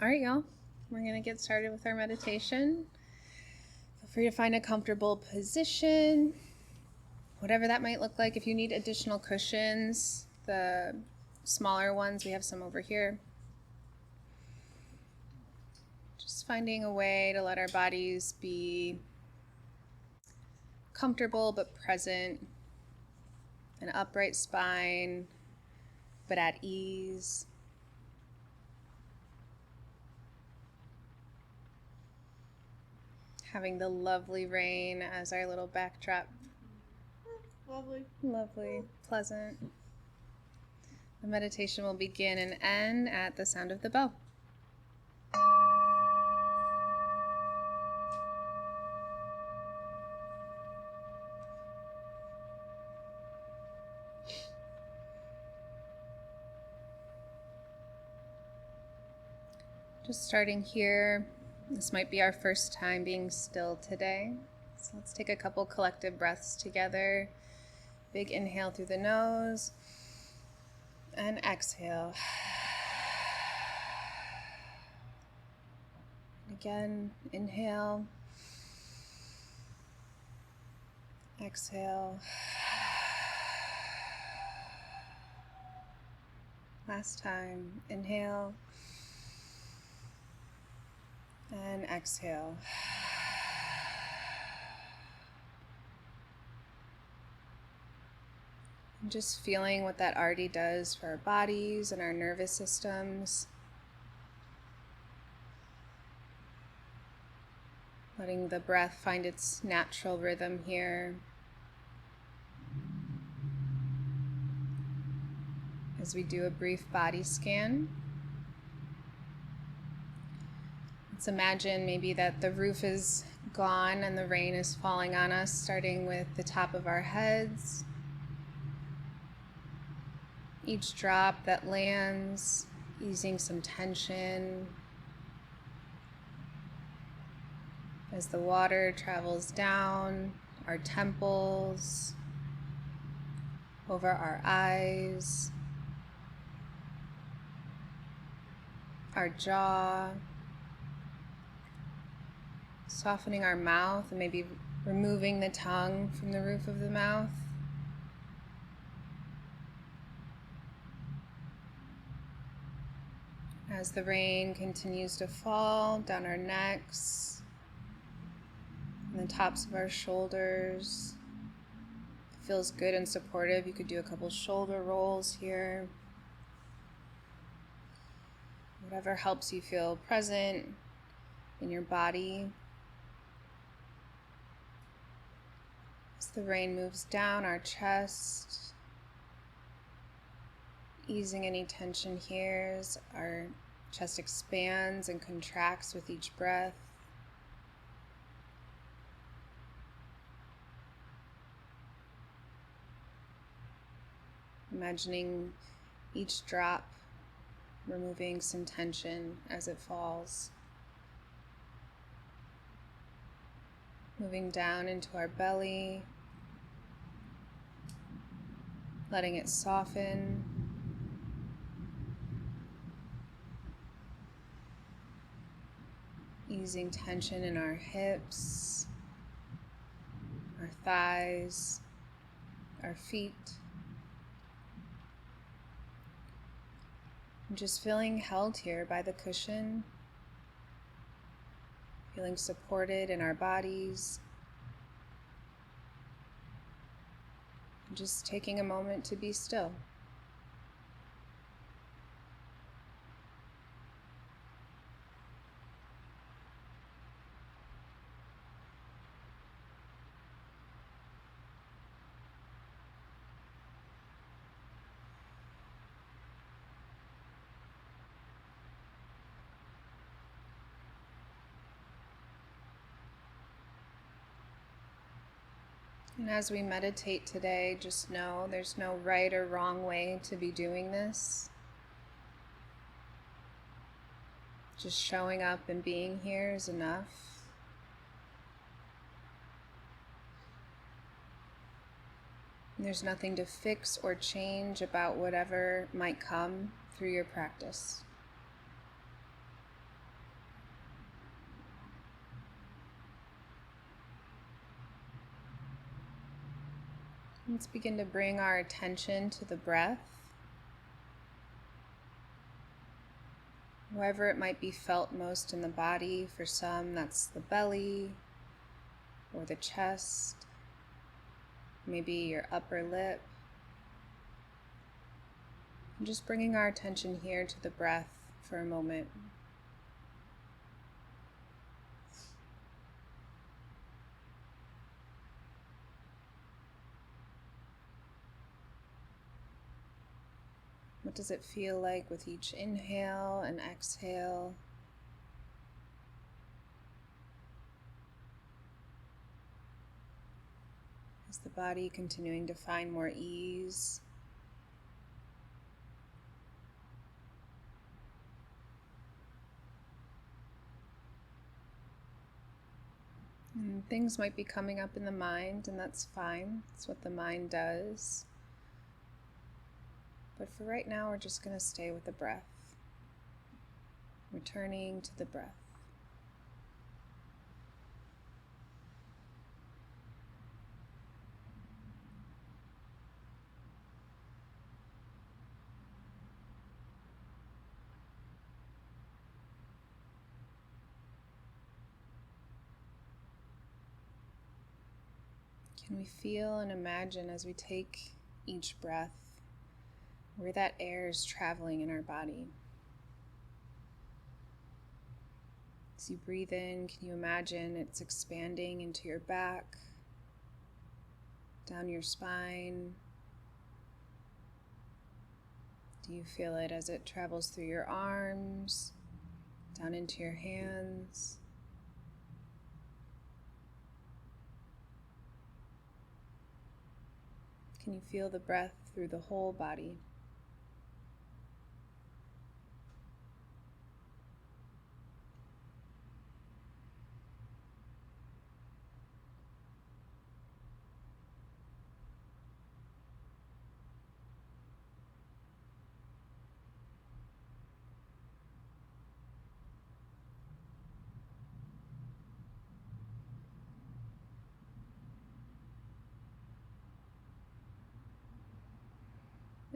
All right, y'all. We're going to get started with our meditation. Feel free to find a comfortable position, whatever that might look like. If you need additional cushions, the smaller ones, we have some over here. Just finding a way to let our bodies be comfortable but present, an upright spine, but at ease. Having the lovely rain as our little backdrop. Lovely, pleasant. The meditation will begin and end at the sound of the bell. Just starting here. This might be our first time being still today. So let's take a couple collective breaths together. Big inhale through the nose and exhale. Again, inhale, exhale. Last time, inhale and exhale. And just feeling what that already does for our bodies and our nervous systems. Letting the breath find its natural rhythm here. As we do a brief body scan. Let's imagine maybe that the roof is gone and the rain is falling on us, starting with the top of our heads. Each drop that lands, easing some tension. As the water travels down our temples, over our eyes, our jaw, softening our mouth and maybe removing the tongue from the roof of the mouth. As the rain continues to fall down our necks and the tops of our shoulders, it feels good and supportive. You could do a couple shoulder rolls here. Whatever helps you feel present in your body. As the rain moves down our chest, easing any tension here as our chest expands and contracts with each breath. Imagining each drop removing some tension as it falls. Moving down into our belly, letting it soften. Easing tension in our hips, our thighs, our feet. And just feeling held here by the cushion, feeling supported in our bodies. And just taking a moment to be still. And as we meditate today, just know there's no right or wrong way to be doing this. Just showing up and being here is enough. And there's nothing to fix or change about whatever might come through your practice. Let's begin to bring our attention to the breath. Wherever it might be felt most in the body. For some, that's the belly or the chest, maybe your upper lip. And just bringing our attention here to the breath for a moment. What does it feel like with each inhale and exhale? Is the body continuing to find more ease? And things might be coming up in the mind, and that's fine. That's what the mind does. But for right now, we're just going to stay with the breath, returning to the breath. Can we feel and imagine as we take each breath where that air is traveling in our body? As you breathe in, can you imagine it's expanding into your back, down your spine? Do you feel it as it travels through your arms, down into your hands? Can you feel the breath through the whole body?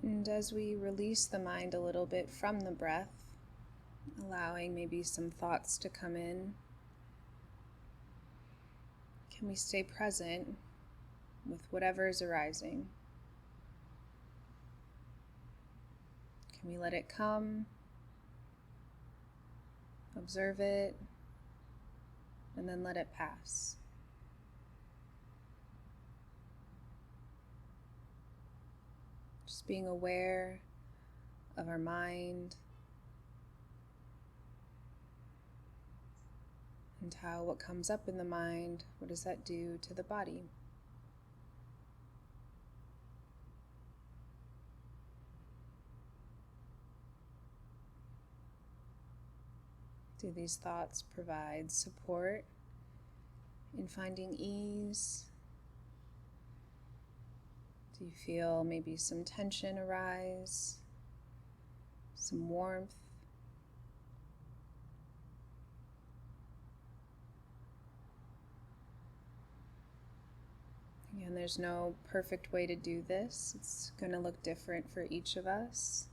And as we release the mind a little bit from the breath, allowing maybe some thoughts to come in, can we stay present with whatever is arising? Can we let it come, observe it, and then let it pass? Just being aware of our mind and how what comes up in the mind, what does that do to the body? Do these thoughts provide support in finding ease? Do you feel maybe some tension arise, some warmth? Again, there's no perfect way to do this. It's going to look different for each of us.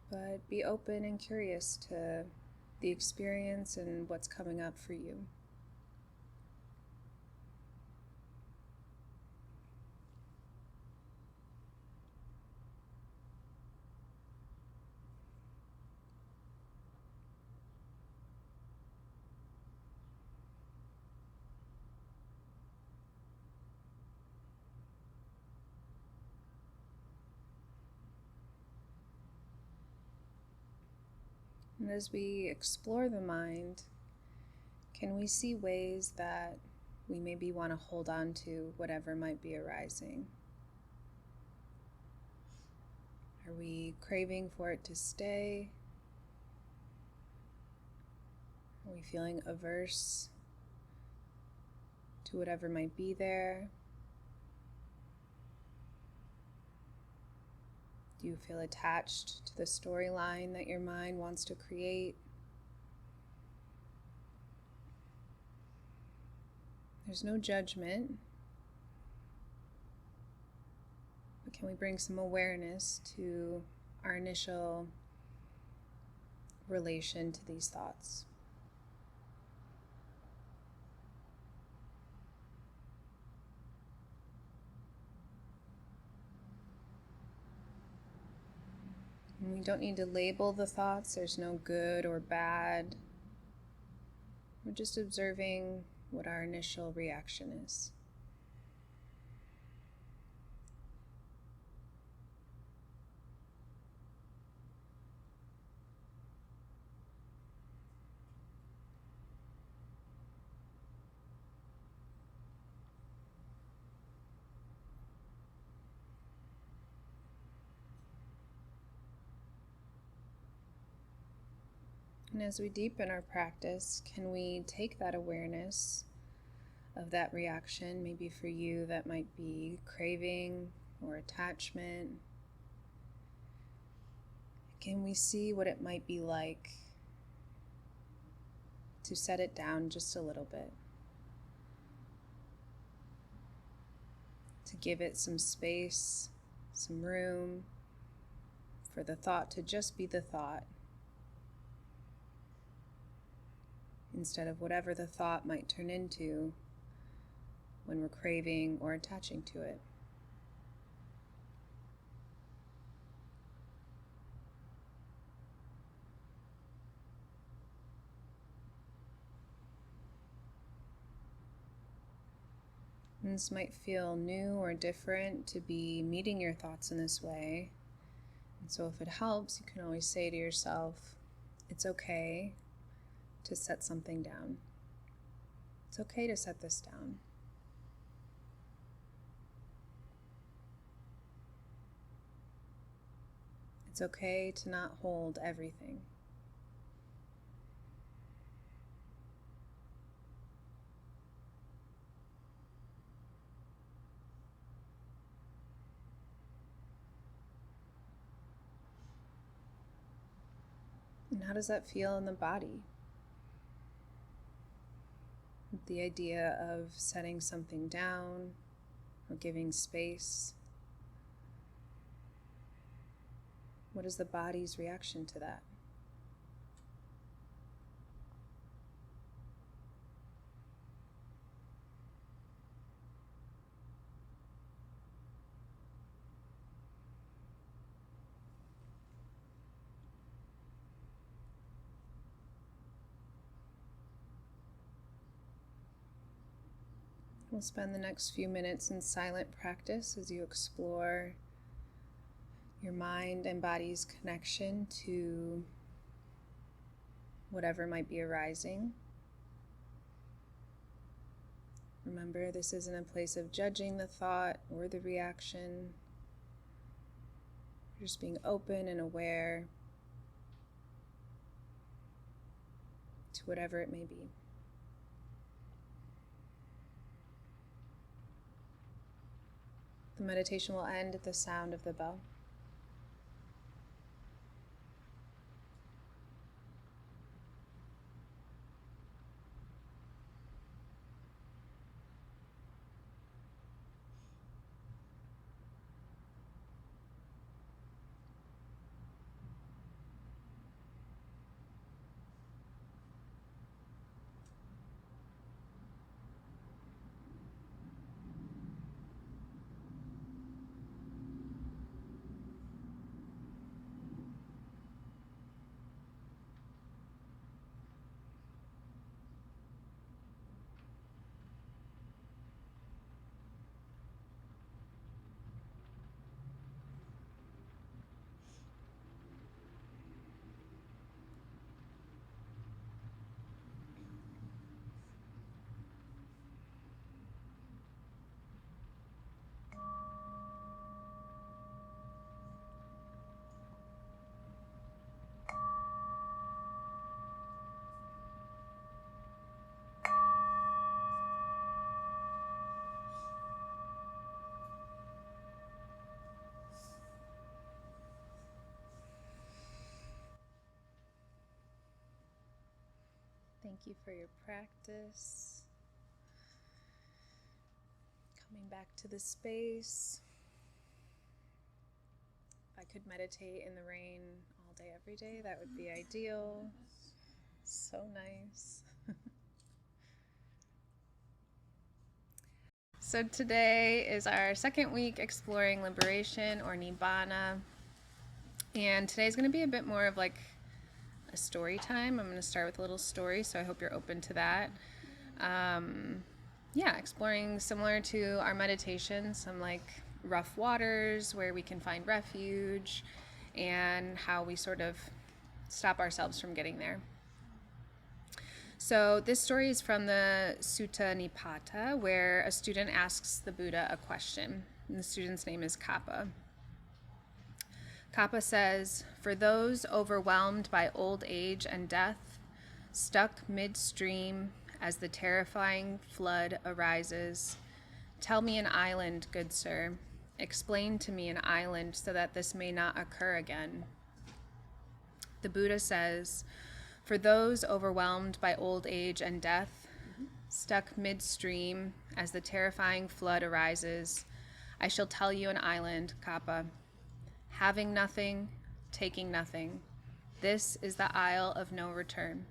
But be open and curious to the experience and what's coming up for you. And as we explore the mind, can we see ways that we maybe want to hold on to whatever might be arising? Are we craving for it to stay? Are we feeling averse to whatever might be there? Do you feel attached to the storyline that your mind wants to create? There's no judgment. can we bring some awareness to our initial relation to these thoughts? And we don't need to label the thoughts. There's no good or bad. We're just observing what our initial reaction is. And as we deepen our practice, can we take that awareness of that reaction? Maybe for you that might be craving or attachment. Can we see what it might be like to set it down just a little bit? To give it some space, some room for the thought to just be the thought, instead of whatever the thought might turn into when we're craving or attaching to it. And this might feel new or different to be meeting your thoughts in this way. And so if it helps, you can always say to yourself, it's okay to set something down. It's okay to set this down. It's okay to not hold everything. And how does that feel in the body? The idea of setting something down or giving space. What is the body's reaction to that? We'll spend the next few minutes in silent practice as you explore your mind and body's connection to whatever might be arising. Remember, this isn't a place of judging the thought or the reaction. You're just being open and aware to whatever it may be. The meditation will end at the sound of the bell. Thank you for your practice. Coming back to the space. I could meditate in the rain all day, every day, that would be ideal. So nice. So today is our second week exploring liberation, or Nibbāna. And today's going to be a bit more of like a story time. I'm going to start with a little story, so I hope you're open to that. Exploring similar to our meditation, some like rough waters where we can find refuge, and how we sort of stop ourselves from getting there. So this story is from the Sutta Nipata, where a student asks the Buddha a question. And the student's name is Kappa. Kappa says, "For those overwhelmed by old age and death, stuck midstream as the terrifying flood arises, tell me an island, good sir. Explain to me an island so that this may not occur again." The Buddha says, "For those overwhelmed by old age and death, stuck midstream as the terrifying flood arises, I shall tell you an island, Kappa. Having nothing, taking nothing. This is the isle of no return.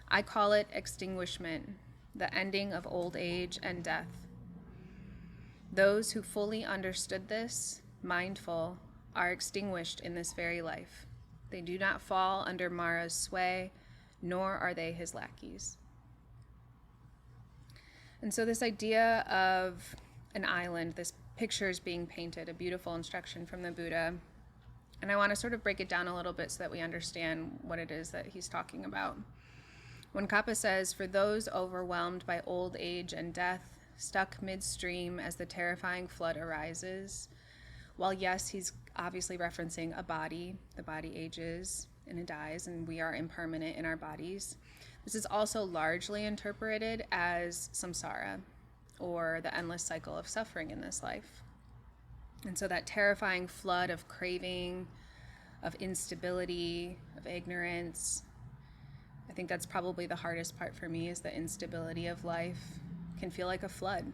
I call it extinguishment, the ending of old age and death. Those who fully understood this, mindful, are extinguished in this very life. They do not fall under Mara's sway, nor are they his lackeys." And so this idea of an island, this picture is being painted, a beautiful instruction from the Buddha. And I want to sort of break it down a little bit so that we understand what it is that he's talking about. When Kappa says, "For those overwhelmed by old age and death, stuck midstream as the terrifying flood arises," while yes, he's obviously referencing a body. The body ages and it dies, and we are impermanent in our bodies. This is also largely interpreted as samsara, or the endless cycle of suffering in this life. And so that terrifying flood of craving, of instability, of ignorance, I think that's probably the hardest part for me, is the instability of life can feel like a flood,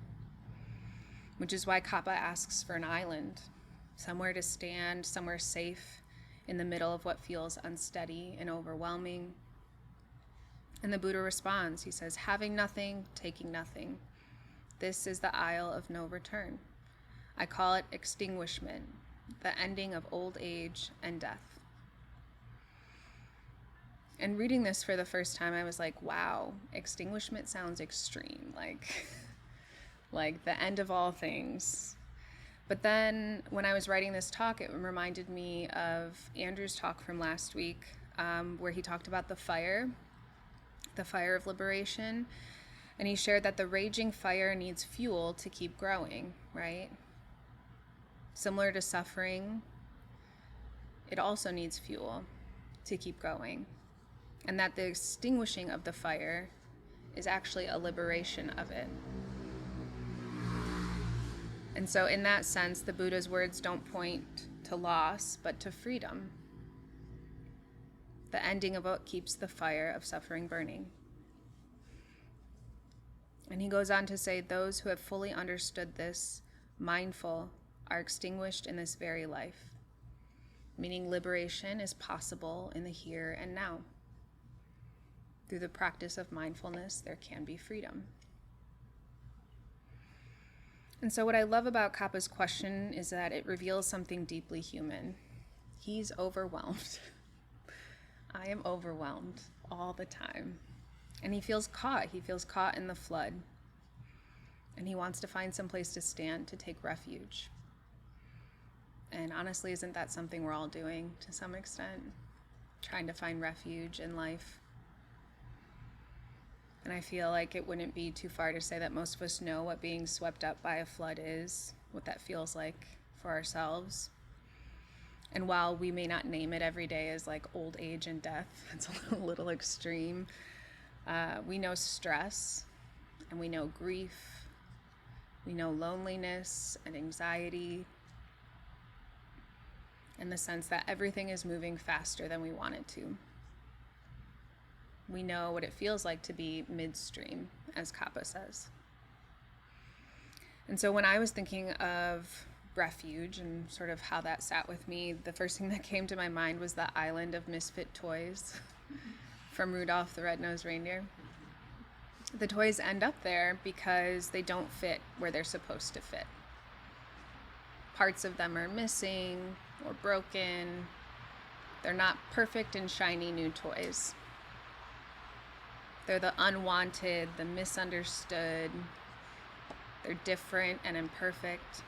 which is why Kappa asks for an island, somewhere to stand, somewhere safe in the middle of what feels unsteady and overwhelming. And the Buddha responds. He says, "Having nothing, taking nothing. This is the isle of no return. I call it extinguishment, the ending of old age and death." And reading this for the first time, I was like, wow, extinguishment sounds extreme, like the end of all things. But then when I was writing this talk, it reminded me of Andrew's talk from last week, where he talked about the fire of liberation. And he shared that the raging fire needs fuel to keep growing, right? Similar to suffering, it also needs fuel to keep going. And that the extinguishing of the fire is actually a liberation of it. And so in that sense, the Buddha's words don't point to loss, but to freedom. The ending of what keeps the fire of suffering burning. And he goes on to say, those who have fully understood this, mindful, are extinguished in this very life. Meaning liberation is possible in the here and now. Through the practice of mindfulness, there can be freedom. And so what I love about Kappa's question is that it reveals something deeply human. He's overwhelmed. I am overwhelmed all the time. And he feels caught. He feels caught in the flood. And he wants to find some place to stand, to take refuge. And honestly, isn't that something we're all doing to some extent? Trying to find refuge in life. And I feel like it wouldn't be too far to say that most of us know what being swept up by a flood is, what that feels like for ourselves. And while we may not name it every day as like old age and death, it's a little extreme, we know stress, and we know grief, we know loneliness and anxiety, and the sense that everything is moving faster than we want it to. We know what it feels like to be midstream, as Kappa says. And so when I was thinking of refuge and sort of how that sat with me, the first thing that came to my mind was the island of misfit toys from Rudolph the Red-Nosed Reindeer. The toys end up there because they don't fit where they're supposed to fit. Parts of them are missing or broken. They're not perfect and shiny new toys. They're the unwanted, the misunderstood. They're different and imperfect.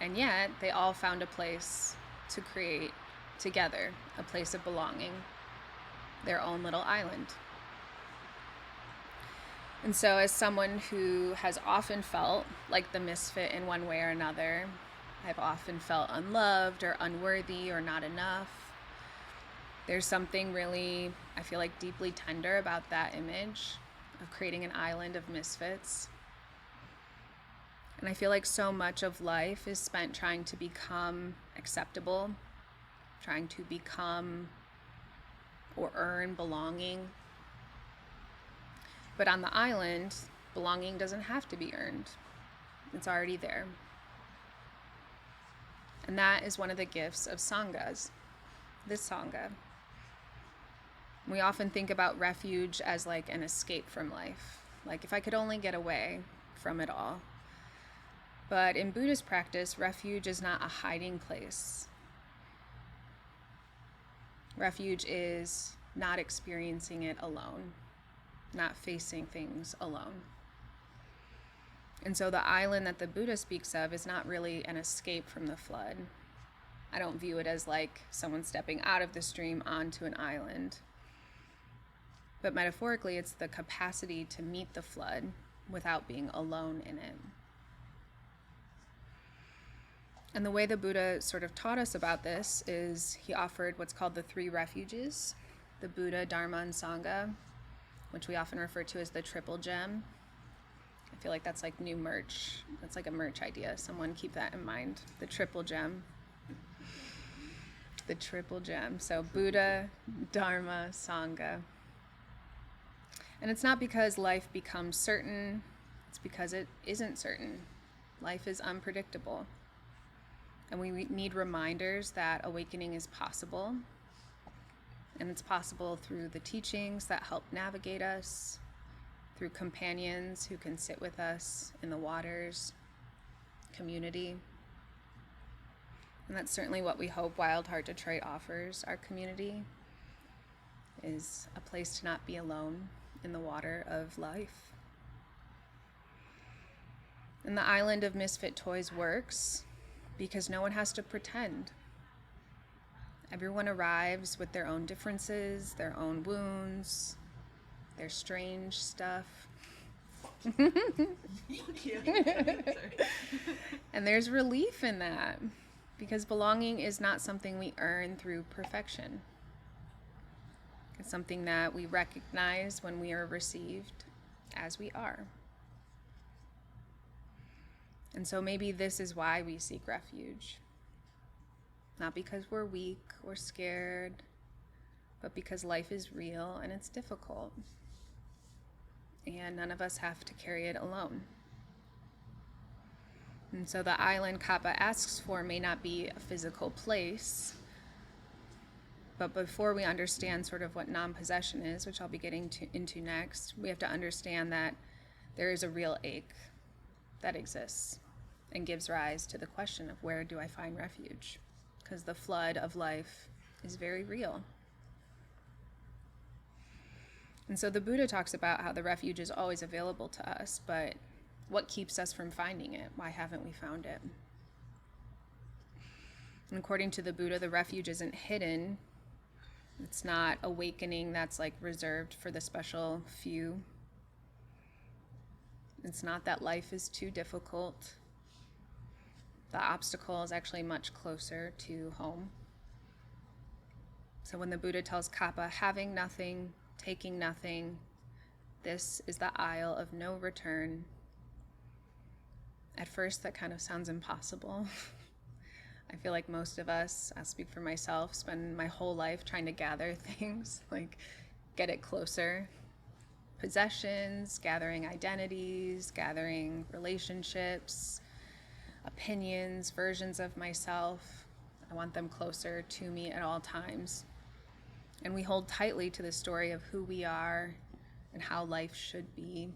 And yet, they all found a place to create together, a place of belonging, their own little island. And so as someone who has often felt like the misfit in one way or another, I've often felt unloved or unworthy or not enough. There's something really, I feel like, deeply tender about that image of creating an island of misfits. And I feel like so much of life is spent trying to become acceptable, trying to become or earn belonging. But on the island, belonging doesn't have to be earned. It's already there. And that is one of the gifts of sanghas, this sangha. We often think about refuge as like an escape from life. Like if I could only get away from it all. But in Buddhist practice, refuge is not a hiding place. Refuge is not experiencing it alone, not facing things alone. And so the island that the Buddha speaks of is not really an escape from the flood. I don't view it as like someone stepping out of the stream onto an island. But metaphorically, it's the capacity to meet the flood without being alone in it. And the way the Buddha sort of taught us about this is he offered what's called the 3 refuges, the Buddha, Dharma, and Sangha, which we often refer to as the triple gem. I feel like that's like new merch. That's like a merch idea. Someone keep that in mind. The triple gem. The triple gem. So Buddha, Dharma, Sangha. And it's not because life becomes certain. It's because it isn't certain. Life is unpredictable. And we need reminders that awakening is possible. And it's possible through the teachings that help navigate us, through companions who can sit with us in the waters, community. And that's certainly what we hope Wild Heart Detroit offers our community, is a place to not be alone in the water of life. And the island of misfit toys works because no one has to pretend. Everyone arrives with their own differences, their own wounds, their strange stuff. And there's relief in that, because belonging is not something we earn through perfection. It's something that we recognize when we are received as we are. And so maybe this is why we seek refuge. Not because we're weak or scared, but because life is real and it's difficult. And none of us have to carry it alone. And so the island Kappa asks for may not be a physical place, but before we understand sort of what non-possession is, which I'll be getting into next, we have to understand that there is a real ache that exists and gives rise to the question of where do I find refuge? Because the flood of life is very real. And so the Buddha talks about how the refuge is always available to us, but what keeps us from finding it? Why haven't we found it? And according to the Buddha, the refuge isn't hidden. It's not awakening that's like reserved for the special few. It's not that life is too difficult. The obstacle is actually much closer to home. So when the Buddha tells Kappa, having nothing, taking nothing, this is the isle of no return. At first, that kind of sounds impossible. I feel like most of us, I'll speak for myself, spend my whole life trying to gather things, like get it closer. Possessions, gathering identities, gathering relationships, opinions, versions of myself. I want them closer to me at all times. And we hold tightly to the story of who we are and how life should be.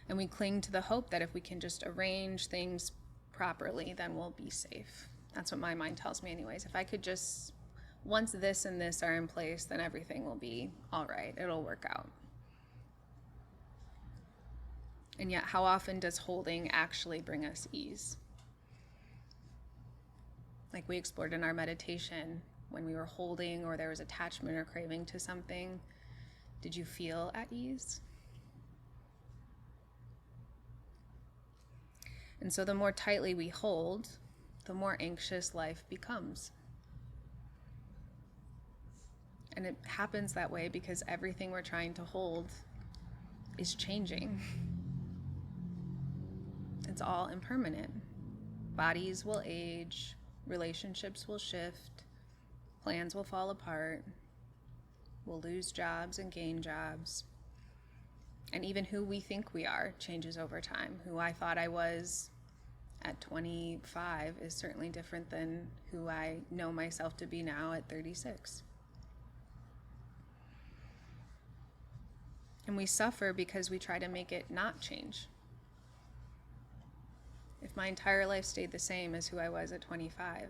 And we cling to the hope that if we can just arrange things properly, then we'll be safe. That's what my mind tells me anyways. If I could just, once this and this are in place, then everything will be all right. It'll work out. And yet, how often does holding actually bring us ease? Like we explored in our meditation, when we were holding or there was attachment or craving to something, did you feel at ease? And so the more tightly we hold, the more anxious life becomes. And it happens that way because everything we're trying to hold is changing. It's all impermanent. Bodies will age, relationships will shift, plans will fall apart, we'll lose jobs and gain jobs. And even who we think we are changes over time. Who I thought I was at 25 is certainly different than who I know myself to be now at 36. And we suffer because we try to make it not change. If my entire life stayed the same as who I was at 25,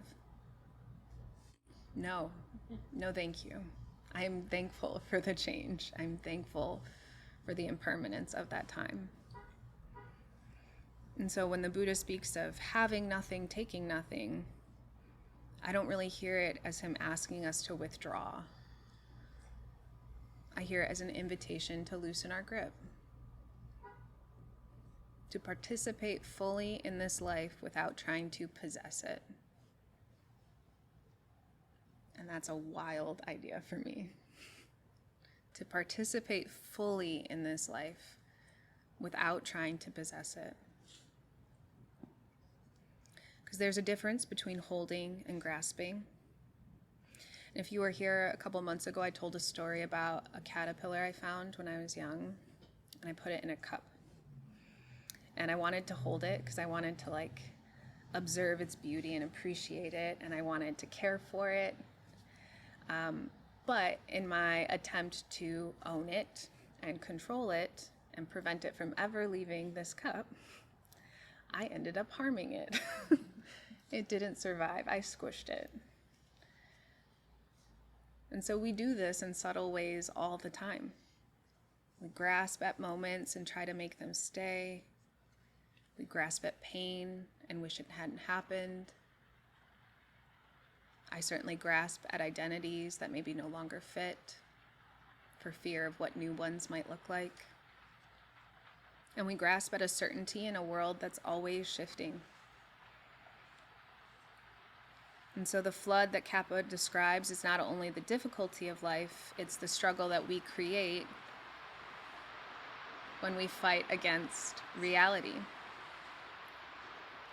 no thank you. I am thankful for the change. I'm thankful for the impermanence of that time. And so when the Buddha speaks of having nothing, taking nothing, I don't really hear it as him asking us to withdraw. I hear it as an invitation to loosen our grip, to participate fully in this life without trying to possess it. And that's a wild idea for me. To participate fully in this life without trying to possess it. Because there's a difference between holding and grasping. And if you were here a couple months ago, I told a story about a caterpillar I found when I was young, and I put it in a cup. And I wanted to hold it because I wanted to observe its beauty and appreciate it, and I wanted to care for it. But in my attempt to own it and control it and prevent it from ever leaving this cup, I ended up harming it. It didn't survive. I squished it. And so we do this in subtle ways all the time. We grasp at moments and try to make them stay. We grasp at pain and wish it hadn't happened. I certainly grasp at identities that maybe no longer fit for fear of what new ones might look like. And we grasp at a certainty in a world that's always shifting. And so the flood that Kappa describes is not only the difficulty of life, it's the struggle that we create when we fight against reality.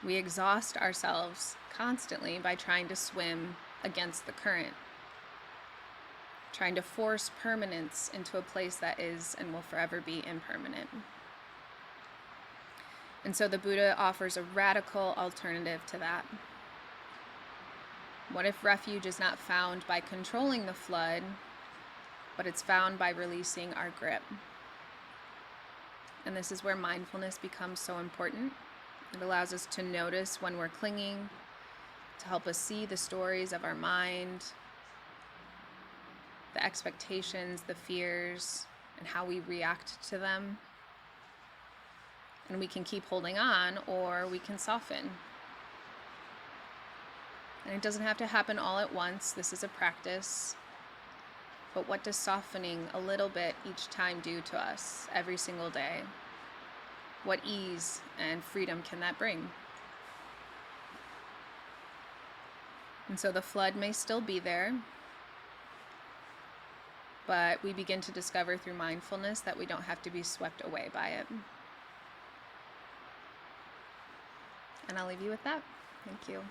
We exhaust ourselves constantly by trying to swim against the current, trying to force permanence into a place that is and will forever be impermanent. And so the Buddha offers a radical alternative to that. What if refuge is not found by controlling the flood, but it's found by releasing our grip? And this is where mindfulness becomes so important. It allows us to notice when we're clinging, to help us see the stories of our mind, the expectations, the fears, and how we react to them. And we can keep holding on, or we can soften. And it doesn't have to happen all at once. This is a practice. But what does softening a little bit each time do to us every single day? What ease and freedom can that bring? And so the flood may still be there, but we begin to discover through mindfulness that we don't have to be swept away by it. And I'll leave you with that. Thank you.